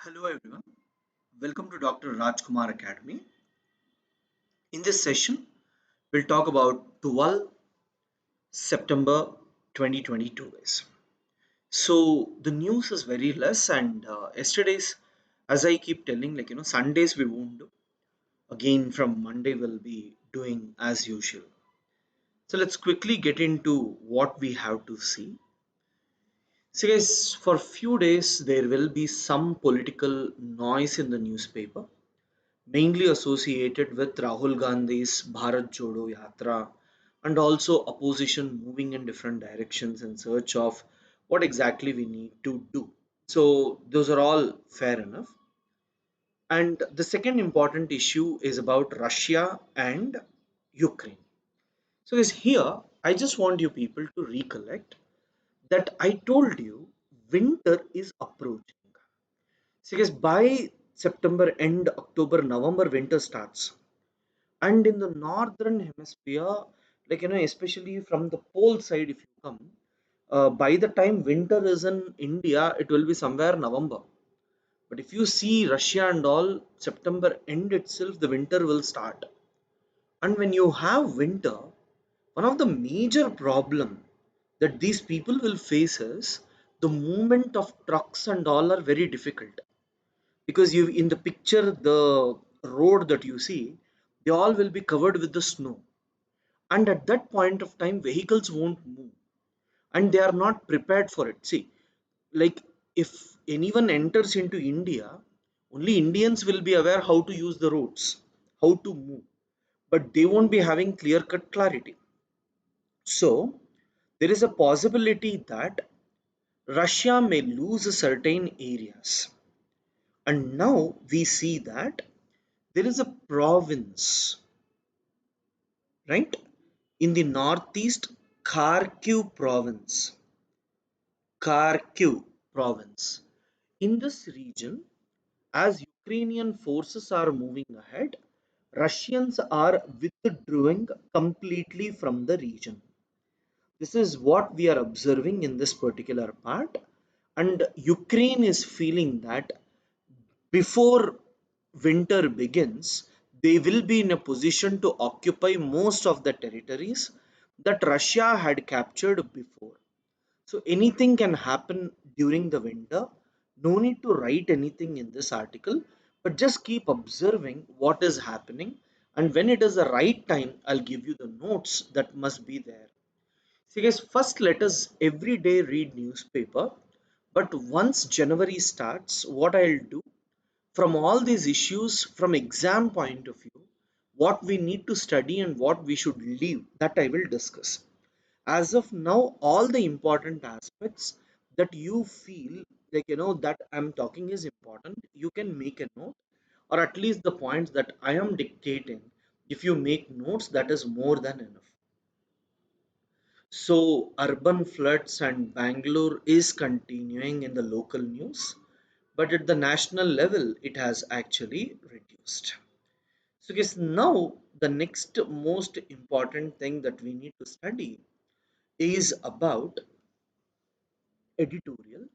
Hello everyone, welcome to Dr. Rajkumar Academy. In this session, we'll talk about 12 September 2022 guys. So the news is very less and yesterday's, as I keep telling, Sundays we won't do. Again from Monday we'll be doing as usual. So let's quickly get into what we have to see. So guys, for few days there will be some political noise in the newspaper mainly associated with Rahul Gandhi's Bharat Jodo Yatra and also opposition moving in different directions in search of what exactly we need to do. So, those are all fair enough. And the second important issue is about Russia and Ukraine. So, is here I just want you people to recollect that I told you winter is approaching. So, guys, by September end, October, November, winter starts. And in the northern hemisphere, especially from the pole side, if you come, by the time winter is in India, it will be somewhere November. But if you see Russia and all, September end itself, the winter will start. And when you have winter, one of the major problem that these people will face is the movement of trucks and all are very difficult because you in the picture the road that you see they all will be covered with the snow, and at that point of time vehicles won't move and they are not prepared for it. See, like, if anyone enters into India, only Indians will be aware how to use the roads, how to move, but they won't be having clear cut clarity. So there is a possibility that Russia may lose certain areas, and now we see that there is a province, right, in the northeast, Kharkiv province. Kharkiv province. In this region, as Ukrainian forces are moving ahead, Russians are withdrawing completely from the region. This is what we are observing in this particular part, and Ukraine is feeling that before winter begins, they will be in a position to occupy most of the territories that Russia had captured before. So anything can happen during the winter. No need to write anything in this article, but just keep observing what is happening. And when it is the right time, I'll give you the notes that must be there. See guys, first let us every day read newspaper. But once January starts, what I'll do from all these issues from exam point of view, what we need to study and what we should leave, that I will discuss. As of now, all the important aspects that you feel that I'm talking is important, you can make a note, or at least the points that I am dictating. If you make notes, that is more than enough. So urban floods and Bangalore is continuing in the local news, but at the national level it has actually reduced. So guess now the next most important thing that we need to study is about editorial.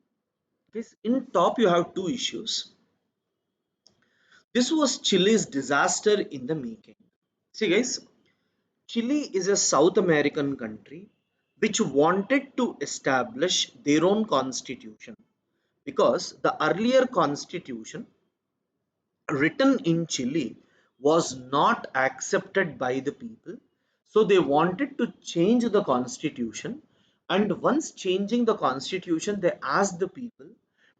Guys, in top you have two issues. This was Chile's disaster in the making. See guys, Chile is a South American country which wanted to establish their own constitution because the earlier constitution written in Chile was not accepted by the people. So they wanted to change the constitution. And once changing the constitution, they asked the people,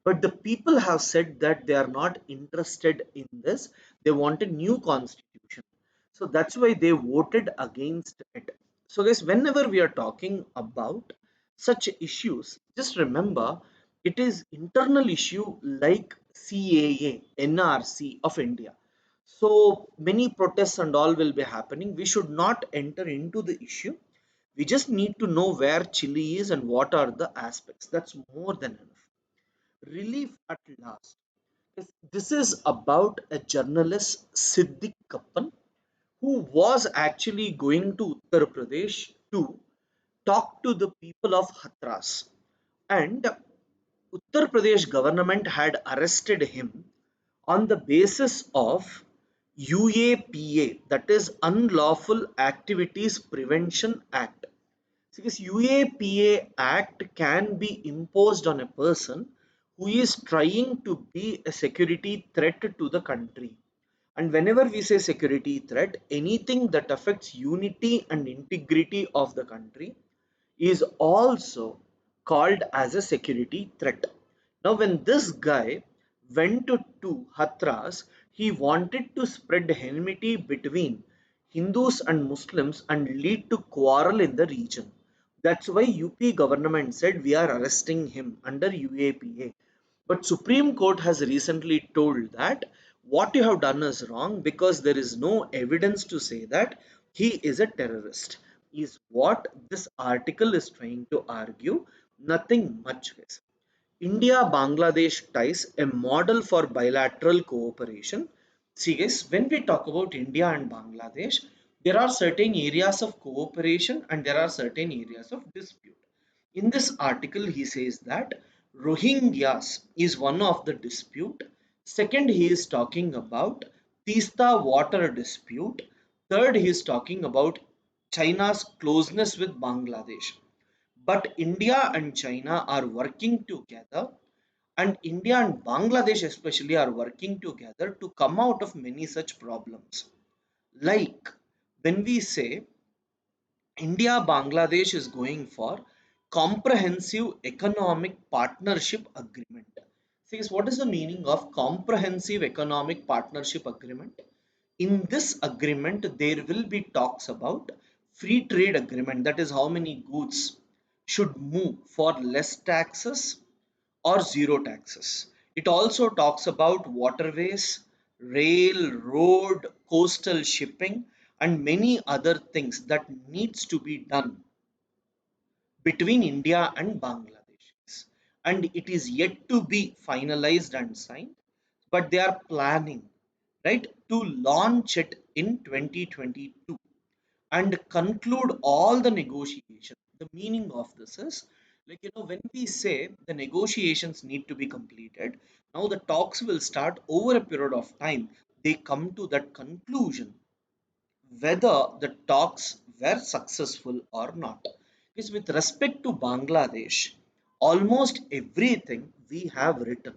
but the people have said that they are not interested in this. They want a new constitution. So that's why they voted against it. So, guys, whenever we are talking about such issues, just remember it is internal issue like CAA, NRC of India. So many protests and all will be happening. We should not enter into the issue. We just need to know where Chile is and what are the aspects. That's more than enough. Relief at last. Yes, this is about a journalist, Siddiq Kappan, who was actually going to Uttar Pradesh to talk to the people of Hathras. And Uttar Pradesh government had arrested him on the basis of UAPA, that is Unlawful Activities Prevention Act. Because UAPA Act can be imposed on a person who is trying to be a security threat to the country. And whenever we say security threat, anything that affects unity and integrity of the country is also called as a security threat. Now, when this guy went to Hathras, he wanted to spread enmity between Hindus and Muslims and lead to quarrel in the region. That's why UP government said we are arresting him under UAPA. But Supreme Court has recently told that what you have done is wrong because there is no evidence to say that he is a terrorist. Is what this article is trying to argue. Nothing much. Guys. India Bangladesh ties, a model for bilateral cooperation. See, guys, when we talk about India and Bangladesh, there are certain areas of cooperation and there are certain areas of dispute. In this article, he says that Rohingyas is one of the dispute. Second, he is talking about Tista water dispute. Third, he is talking about China's closeness with Bangladesh. But India and China are working together, and India and Bangladesh especially are working together to come out of many such problems. Like when we say India Bangladesh is going for comprehensive economic partnership agreement. Says what is the meaning of comprehensive economic partnership agreement? In this agreement, there will be talks about free trade agreement, that is how many goods should move for less taxes or zero taxes. It also talks about waterways, rail, road, coastal shipping, and many other things that needs to be done between India and Bangladesh. And it is yet to be finalized and signed, but they are planning, right, to launch it in 2022 and conclude all the negotiations. The meaning of this is like, when we say the negotiations need to be completed, now the talks will start over a period of time. They come to that conclusion whether the talks were successful or not. Because with respect to Bangladesh, almost everything we have written.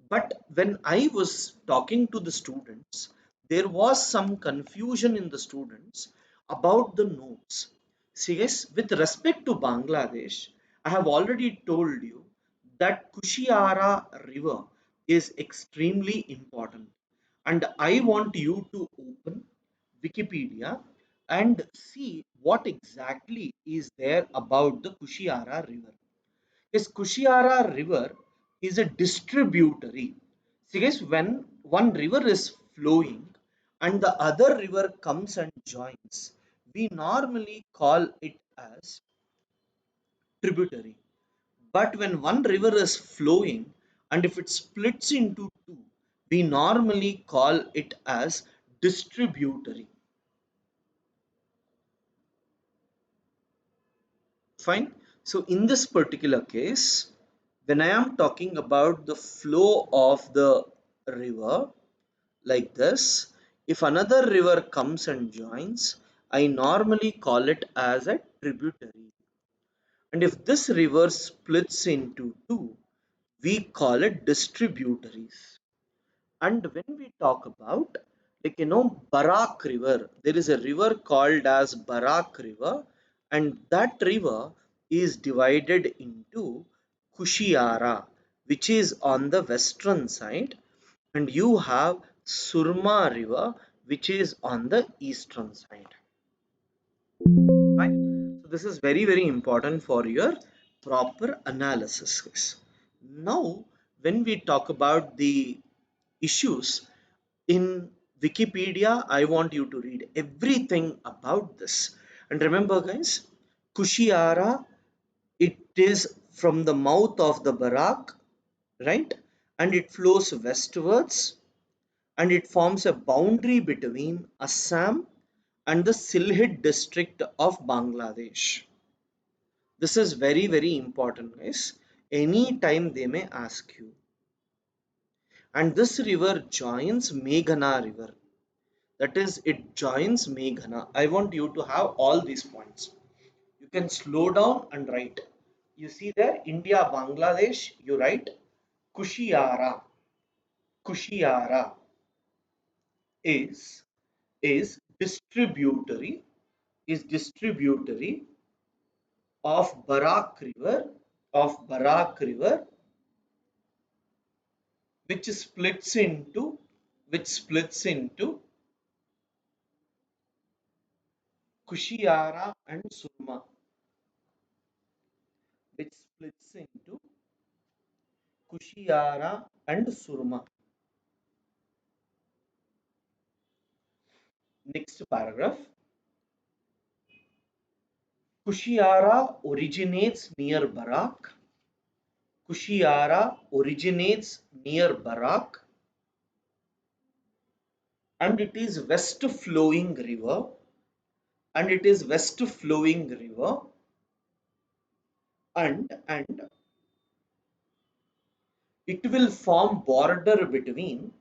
But when I was talking to the students, there was some confusion in the students about the notes. See, yes, with respect to Bangladesh, I have already told you that Kushiara River is extremely important. And I want you to open Wikipedia and see what exactly is there about the Kushiara River. This Kushiara River is a distributary. See guys, when one river is flowing and the other river comes and joins, we normally call it as tributary. But when one river is flowing and if it splits into two, we normally call it as distributary. Fine. So in this particular case, when I am talking about the flow of the river like this, if another river comes and joins, I normally call it as a tributary. And if this river splits into two, we call it distributaries. And when we talk about, Barak River, there is a river called as Barak River, and that river is divided into Kushiara, which is on the western side, and you have Surma River, which is on the eastern side. Fine. So this is very, very important for your proper analysis. Now, when we talk about the issues in Wikipedia, I want you to read everything about this. And remember, guys, Kushiara, it is from the mouth of the Barak, right? And it flows westwards and it forms a boundary between Assam and the Sylhet district of Bangladesh. This is very, very important, guys. Any time they may ask you. And this river joins Meghana river. That is, it joins Meghana. I want you to have all these points. You can slow down and write. You see there, India, Bangladesh, you write Kushiara. Kushiara is is distributary is distributary of Barak river, which splits into which splits into Kushiara and Surma, which splits into Kushiara and Surma. Next paragraph. Kushiara originates near Barak. Kushiara originates near Barak, and it is west flowing river, and it will form border between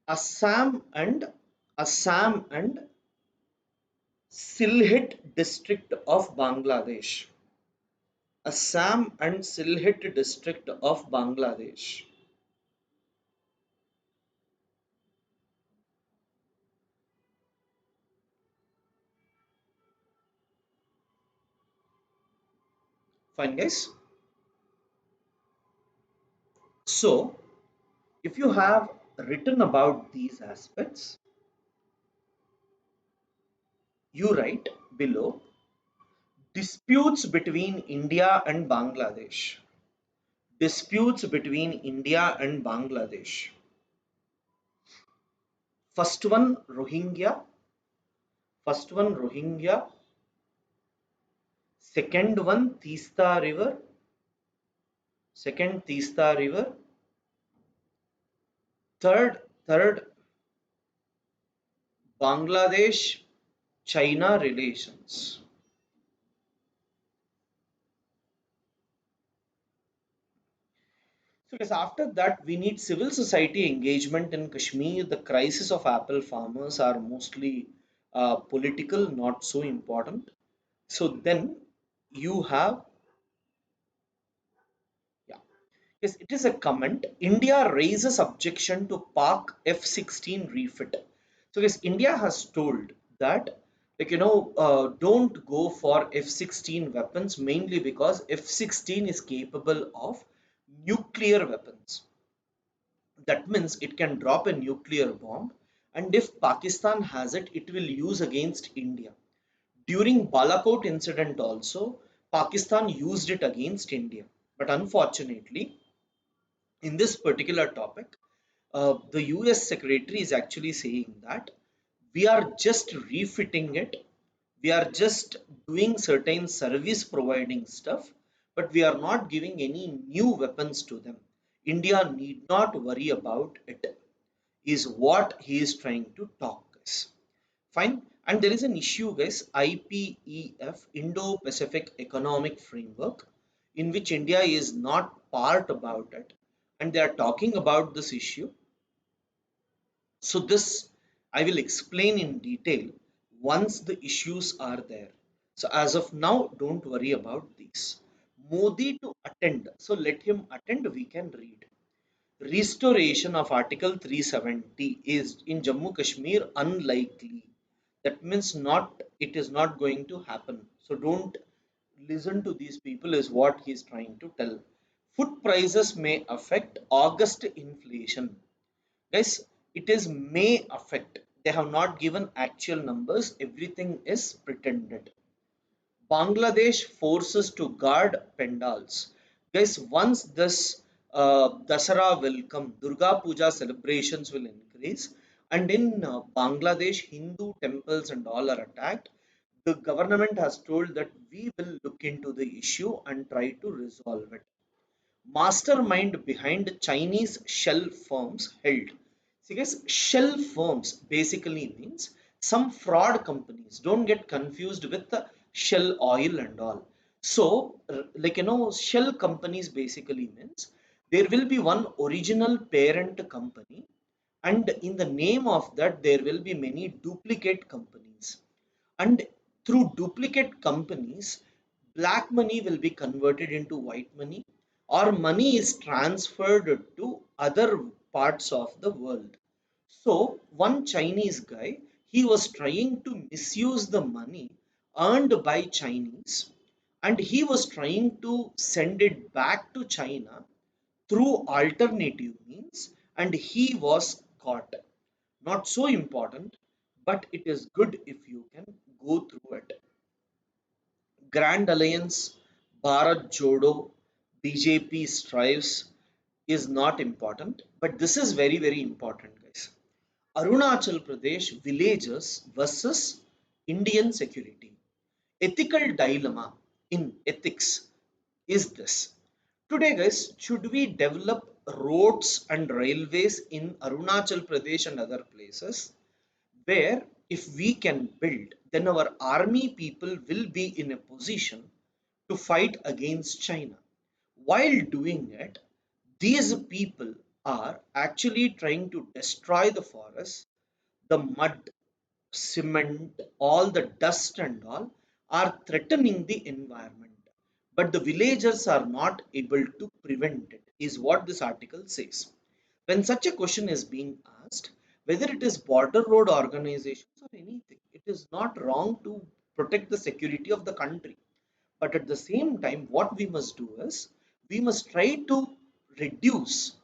Assam and Sylhet district of Bangladesh. Assam and Sylhet district of Bangladesh. Fine, guys. So, if you have written about these aspects, you write below disputes between India and Bangladesh. Disputes between India and Bangladesh. First one Rohingya. First one Rohingya. Second one Tista River. Second Tista River. Third Bangladesh China relations. So yes, after that we need civil society engagement in Kashmir. The crisis of apple farmers are mostly political, not so important. So then you have, yeah, yes, it is a comment. India raises objection to Pak F-16 refit. So yes, India has told that, like, don't go for F-16 weapons, mainly because F-16 is capable of nuclear weapons. That means it can drop a nuclear bomb, and if Pakistan has it, it will use against India. During Balakot incident also, Pakistan used it against India. But unfortunately, in this particular topic, the US secretary is actually saying that we are just refitting it, we are just doing certain service providing stuff, but we are not giving any new weapons to them. India need not worry about it, is what he is trying to talk, guys. Fine. And there is an issue, guys, IPEF, Indo Pacific Economic Framework, in which India is not part about it. And they are talking about this issue. So, this I will explain in detail once the issues are there. So, as of now, don't worry about these. Modi to attend. So, let him attend, we can read. Restoration of Article 370 is in Jammu Kashmir unlikely. That means not, it is not going to happen. So don't listen to these people, is what he is trying to tell. Food prices may affect August inflation. Guys, it is may affect. They have not given actual numbers. Everything is pretended. Bangladesh forces to guard pandals. Guys, once this Dasara will come, Durga Puja celebrations will increase, and in Bangladesh, Hindu temples and all are attacked. The government has told that we will look into the issue and try to resolve it. Mastermind behind Chinese shell firms held. See guys, shell firms basically means some fraud companies. Don't get confused with the Shell Oil and all. So, Shell companies basically means there will be one original parent company, and in the name of that, there will be many duplicate companies. And through duplicate companies, black money will be converted into white money, or money is transferred to other parts of the world. So one Chinese guy, he was trying to misuse the money earned by Chinese, and he was trying to send it back to China through alternative means, and he was caught. Not so important, but it is good if you can go through it. Grand Alliance, Bharat Jodo, BJP strives is not important, but this is very, very important, guys. Arunachal Pradesh villagers versus Indian security. Ethical dilemma in ethics is this. Today, guys, should we develop roads and railways in Arunachal Pradesh and other places where if we can build, then our army people will be in a position to fight against China. While doing it, these people are actually trying to destroy the forest, the mud, cement, all the dust and all are threatening the environment. But the villagers are not able to prevent it, is what this article says. When such a question is being asked, whether it is border road organizations or anything, it is not wrong to protect the security of the country. But at the same time, what we must do is we must try to reduce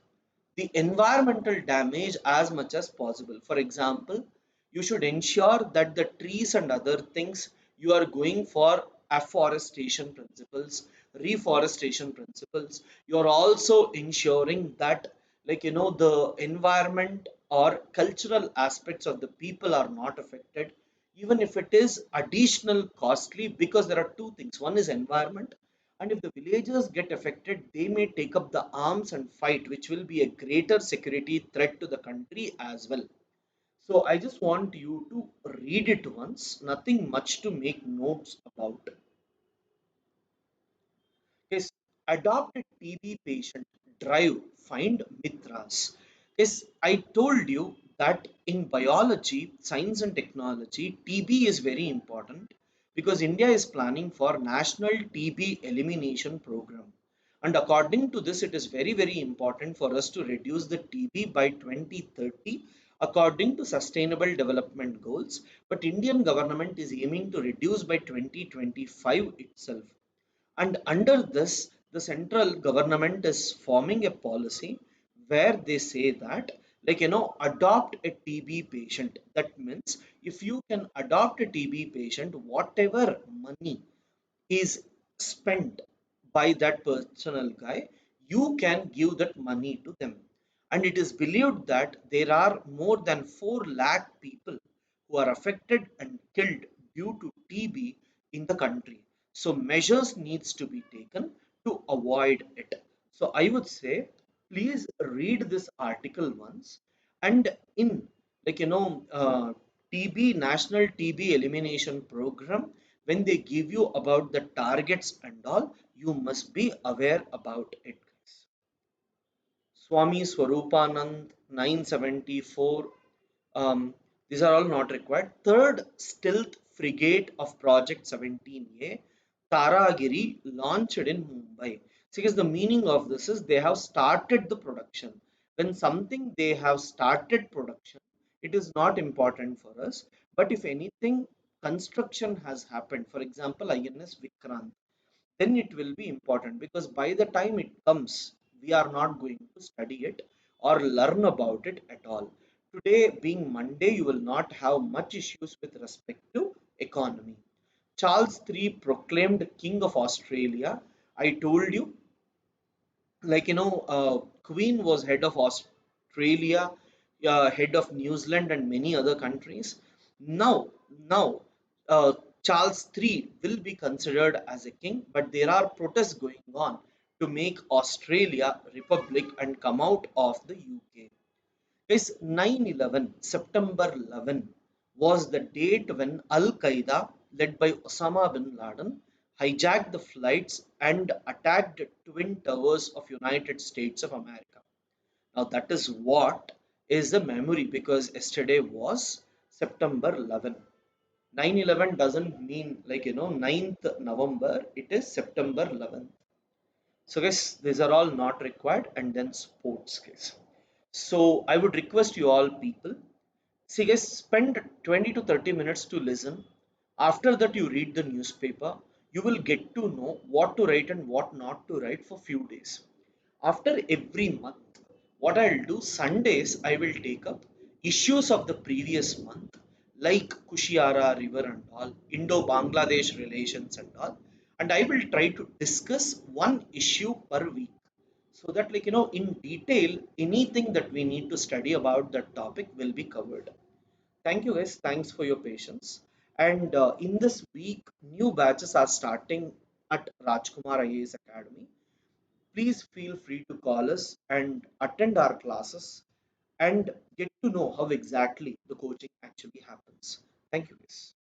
the environmental damage as much as possible. For example, you should ensure that the trees and other things you are going for afforestation principles, reforestation principles. You are also ensuring that, the environment or cultural aspects of the people are not affected, even if it is additional costly, because there are two things. One is environment, and if the villagers get affected, they may take up the arms and fight, which will be a greater security threat to the country as well. So I just want you to read it once, nothing much to make notes about. Yes, adopt a TB patient, drive, find Mitras. Yes, I told you that in biology, science and technology, TB is very important because India is planning for National TB Elimination Program. And according to this, it is very, very important for us to reduce the TB by 2030 according to Sustainable Development Goals. But Indian government is aiming to reduce by 2025 itself. And under this, the central government is forming a policy where they say that, adopt a TB patient. That means if you can adopt a TB patient, whatever money is spent by that personal guy, you can give that money to them. And it is believed that there are more than 4 lakh people who are affected and killed due to TB in the country. So measures needs to be taken to avoid it. So I would say, please read this article once, and in, TB National TB Elimination Program, when they give you about the targets and all, you must be aware about it, guys. Swami Swarupanand 974. These are all not required. Third stealth frigate of Project 17A, Taragiri, launched in Mumbai. So, because the meaning of this is they have started the production. When something they have started production, it is not important for us. But if anything, construction has happened, for example, INS Vikrant, then it will be important, because by the time it comes, we are not going to study it or learn about it at all. Today, being Monday, you will not have much issues with respect to economy. Charles III proclaimed King of Australia. I told you, Queen was head of Australia, head of New Zealand and many other countries. Now uh, Charles III will be considered as a king, but there are protests going on to make Australia republic and come out of the UK. Guys, 9/11, September 11, was the date when Al Qaeda, led by Osama bin Laden, hijacked the flights and attacked Twin Towers of United States of America. Now that is what is the memory, because yesterday was September 11. 9/11 doesn't mean, like, 9th November, it is September 11th. So guys, these are all not required, and then sports guys. So I would request you all people, see guys, spend 20 to 30 minutes to listen. After that you read the newspaper, you will get to know what to write and what not to write for few days. After every month, what I'll do, Sundays I will take up issues of the previous month, like Kushiara River and all, Indo-Bangladesh relations and all, and I will try to discuss one issue per week, so that, like, in detail, anything that we need to study about that topic will be covered. Thank you guys, thanks for your patience. And in this week, new batches are starting at Rajkumar IAS Academy. Please feel free to call us and attend our classes and get to know how exactly the coaching actually happens. Thank you guys.